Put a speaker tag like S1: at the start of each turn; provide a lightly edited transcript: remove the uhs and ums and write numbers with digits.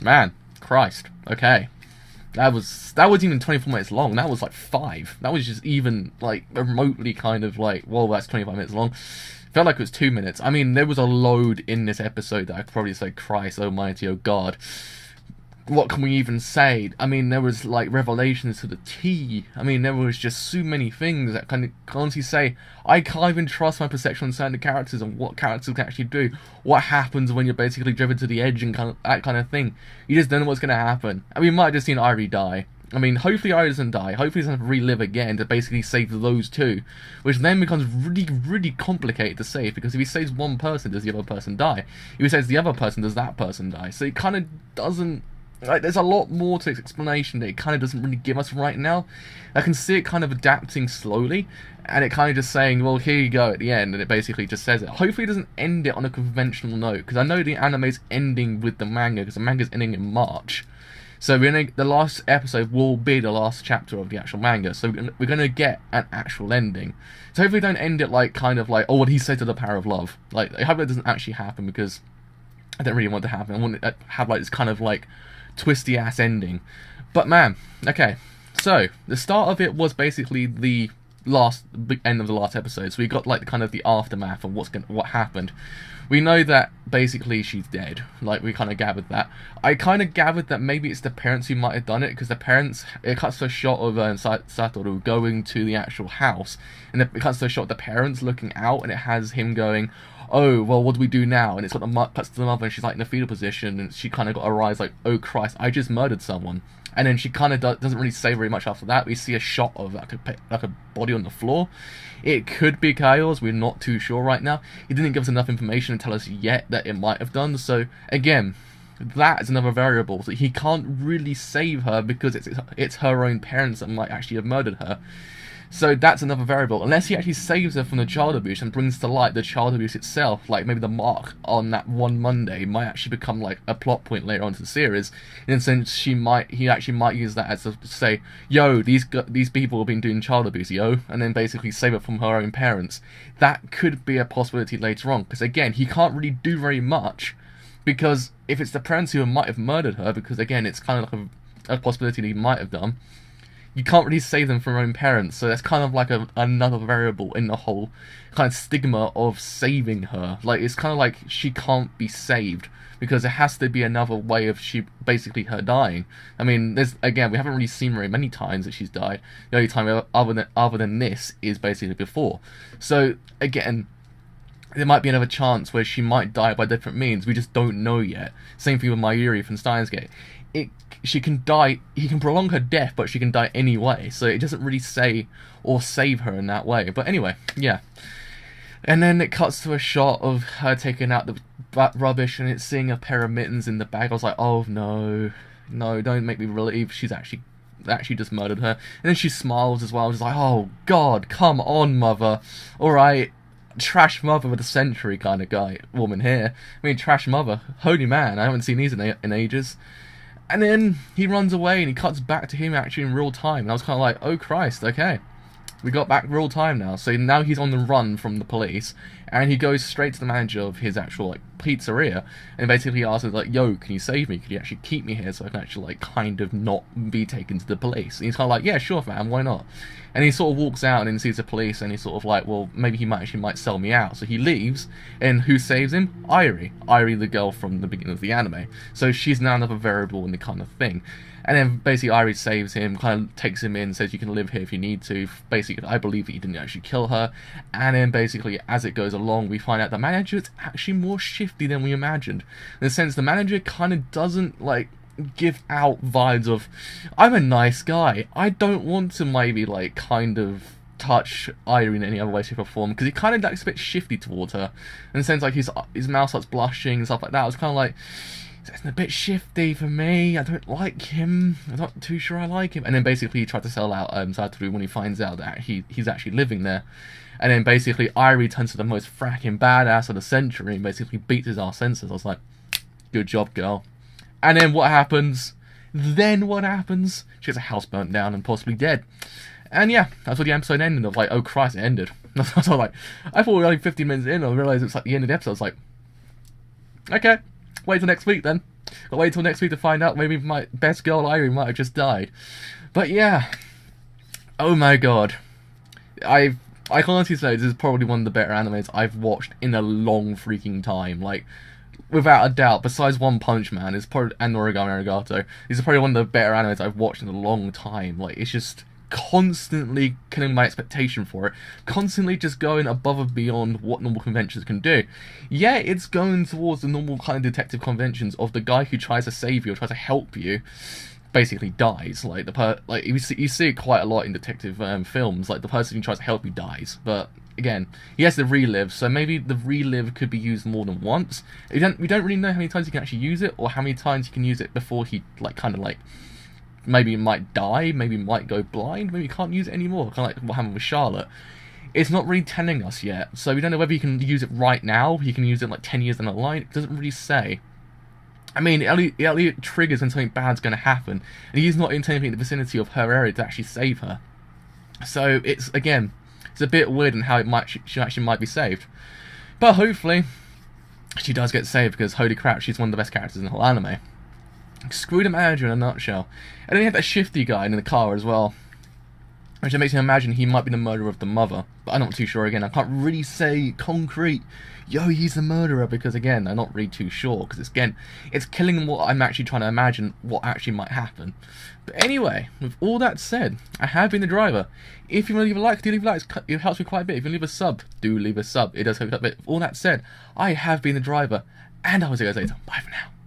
S1: Man, Christ. Okay. That wasn't even 24 minutes long. That was like 5. That was just even like remotely kind of like, well, that's 25 minutes long. Felt like it was 2 minutes. I mean, there was a load in this episode that I could probably say, Christ almighty, oh God. What can we even say? I mean, there was like revelations to the T. I mean, there was just so many things that kind of honestly say, I can't even trust my perception on certain characters and what characters can actually do. What happens when you're basically driven to the edge and kind of that kind of thing. You just don't know what's going to happen. I mean, we might have just seen Irie die. I mean, hopefully Irie doesn't die. Hopefully he doesn't have to relive again to basically save those two. Which then becomes really, really complicated to save. Because if he saves one person, does the other person die? If he saves the other person, does that person die? So it kind of doesn't... Like, there's a lot more to its explanation that it kind of doesn't really give us right now. I can see it kind of adapting slowly, and it kind of just saying, well, here you go at the end, and it basically just says it. Hopefully it doesn't end it on a conventional note, because I know the anime's ending with the manga, because the manga's ending in March. So the last episode will be the last chapter of the actual manga, so we're going to get an actual ending. So hopefully don't end it like, kind of like, oh, what he said to the power of love. Like, I hope that doesn't actually happen, because I don't really want it to happen. I want it to have like this kind of like twisty ass ending. But man, okay, so the start of it was basically the end of the last episode. So we got like kind of the aftermath of what happened. We know that basically she's dead. Like, we kind of gathered that. I kind of gathered that maybe it's the parents who might have done it, because the parents, it cuts to a shot of Satoru going to the actual house, and it cuts to a shot of the parents looking out, and it has him going, oh, well, what do we do now? And it's got the cuts to the mother, and she's like in a fetal position, and she kind of got her eyes like, oh Christ, I just murdered someone. And then she kind of doesn't really say very much after that. We see a shot of like a body on the floor. It could be Chaos, we're not too sure right now. He didn't give us enough information to tell us yet that it might have done. So again, that is another variable. So he can't really save her because it's her own parents that might actually have murdered her. So that's another variable. Unless he actually saves her from the child abuse and brings to light the child abuse itself, like maybe the mark on that one Monday might actually become like a plot point later on to the series. And since he actually might use that as to say, yo, these people have been doing child abuse, yo, and then basically save her from her own parents. That could be a possibility later on, because again, he can't really do very much, because if it's the parents who might have murdered her, because again, it's kind of like a possibility that he might have done, you can't really save them from their own parents, so that's kind of like another variable in the whole kind of stigma of saving her. Like, it's kind of like she can't be saved, because there has to be another way of basically her dying. I mean, we haven't really seen very many times that she's died. The only time other than this is basically before. So, again, there might be another chance where she might die by different means. We just don't know yet. Same thing with Mayuri from Steins Gate. She can die, he can prolong her death, but she can die anyway, so it doesn't really say or save her in that way. But anyway, yeah. And then it cuts to a shot of her taking out the rubbish, and it's seeing a pair of mittens in the bag. I was like, oh no, don't make me believe she's actually just murdered her. And then she smiles as well. I was like, oh God, come on, mother. Alright, trash mother with a century kind of woman here. I mean, trash mother, holy man, I haven't seen these in ages. And then he runs away, and he cuts back to him actually in real time. And I was kind of like, oh Christ, okay. We got back real time now. So now he's on the run from the police, and he goes straight to the manager of his actual like pizzeria, and basically asks him like, yo, can you save me? Can you actually keep me here so I can actually like kind of not be taken to the police? And he's kind of like, yeah, sure, man, why not? And he sort of walks out and then sees the police, and he's sort of like, well, maybe he might sell me out. So he leaves, and who saves him? Irie, the girl from the beginning of the anime. So she's now another variable in the kind of thing. And then basically Irie saves him, kind of takes him in, says you can live here if you need to. Basically, I believe that you didn't actually kill her. And then basically, as it goes along, we find out the manager is actually more shifty than we imagined. In the sense, the manager kind of doesn't, like, give out vibes of, I'm a nice guy. I don't want to maybe, like, kind of touch Irie in any other way, shape or form, because he kind of acts a bit shifty towards her. In the sense, like, his mouth starts blushing and stuff like that. I was kind of like, it's a bit shifty for me. I don't like him. I'm not too sure I like him. And then basically he tried to sell out Satoru when he finds out that he's actually living there. And then basically Irie turns to the most fracking badass of the century and basically beats his arse senses. I was like, good job, girl. And then what happens? She gets a house burnt down and possibly dead. And yeah, that's what the episode ended. I was like, oh Christ, it ended. I was like, I thought we were only 15 minutes in. I realised it's like the end of the episode. I was like, okay, wait till next week then. I'll wait till next week to find out. Maybe my best girl Irie might have just died. But yeah, oh my god, I can honestly say this is probably one of the better animes I've watched in a long freaking time. Like, without a doubt, besides One Punch Man, and Origami Arigato, these are probably one of the better animes I've watched in a long time. Like, it's just constantly killing my expectation for it, constantly just going above and beyond what normal conventions can do. Yeah, it's going towards the normal kind of detective conventions of the guy who tries to save you or tries to help you basically dies. Like you see it quite a lot in detective films. Like, the person who tries to help you dies, but again, he has to relive, so maybe the relive could be used more than once. We don't really know how many times you can actually use it, or how many times you can use it before he maybe might die, maybe might go blind, maybe you can't use it anymore, kind of like what happened with Charlotte. It's not really telling us yet, so we don't know whether you can use it right now, you can use it like 10 years down the line. It doesn't really say. I mean, it only triggers when something bad's going to happen, and he's not in the vicinity of her area to actually save her. So it's a bit weird in how she actually might be saved. But hopefully, she does get saved, because holy crap, she's one of the best characters in the whole anime. Screw the manager in a nutshell. And then you have that shifty guy in the car as well, which makes me imagine he might be the murderer of the mother. But I'm not too sure. Again, I can't really say concrete, yo, he's the murderer, because again, I'm not really too sure, because it's killing what I'm actually trying to imagine what actually might happen. But anyway, with all that said, I have been the driver. If you want to leave a like, do leave a like. It helps me quite a bit. If you leave a sub, do leave a sub. It does help a bit. With all that said, I have been the driver, and I will see you guys later. Bye for now.